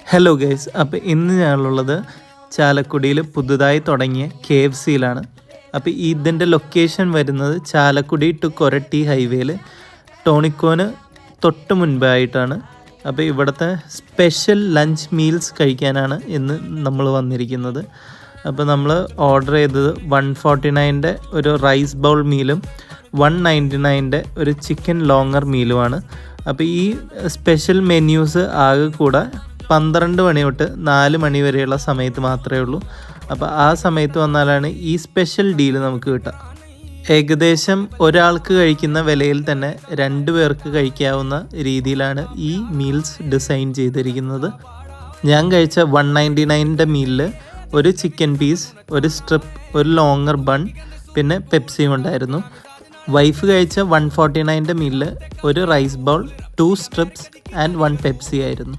Hello guys, അപ്പോൾ ഇന്ന് ഞാനുള്ളത് ചാലക്കുടിയിൽ പുതുതായി തുടങ്ങിയ KFCയിലാണ്. അപ്പോൾ ഇതിൻ്റെ ലൊക്കേഷൻ വരുന്നത് ചാലക്കുടി ടു കൊരട്ടി ഹൈവേയിൽ ടോണിക്കോന് തൊട്ട് മുൻപായിട്ടാണ്. അപ്പോൾ ഇവിടുത്തെ സ്പെഷ്യൽ ലഞ്ച് മീൽസ് കഴിക്കാനാണ് ഇന്ന് നമ്മൾ വന്നിരിക്കുന്നത്. അപ്പോൾ നമ്മൾ ഓർഡർ ചെയ്തത് 149ൻ്റെ ഒരു റൈസ് ബൗൾ മീലും 199ൻ്റെ ഒരു ചിക്കൻ ലോങ്ങർ മീലുമാണ്. അപ്പോൾ ഈ സ്പെഷ്യൽ മെന്യൂസ് ആകെ കൂടെ 12 മണി തൊട്ട് 4 മണി വരെയുള്ള സമയത്ത് മാത്രമേ ഉള്ളൂ. അപ്പോൾ ആ സമയത്ത് വന്നാലാണ് ഈ സ്പെഷ്യൽ ഡീൽ നമുക്ക് കിട്ടുക. ഏകദേശം ഒരാൾക്ക് കഴിക്കുന്ന വിലയിൽ തന്നെ 2 പേർക്ക് കഴിക്കാവുന്ന രീതിയിലാണ് ഈ മീൽസ് ഡിസൈൻ ചെയ്തിരിക്കുന്നത്. ഞാൻ കഴിച്ച 199ൻ്റെ മീലിൽ ഒരു ചിക്കൻ പീസ്, ഒരു സ്ട്രിപ്പ്, ഒരു ലോങ്ങർ ബൺ, പിന്നെ പെപ്സിയും ഉണ്ടായിരുന്നു. വൈഫ് കഴിച്ച 149ൻ്റെ മീലിൽ ഒരു rice bowl, 2 strips and 1 Pepsi ആയിരുന്നു.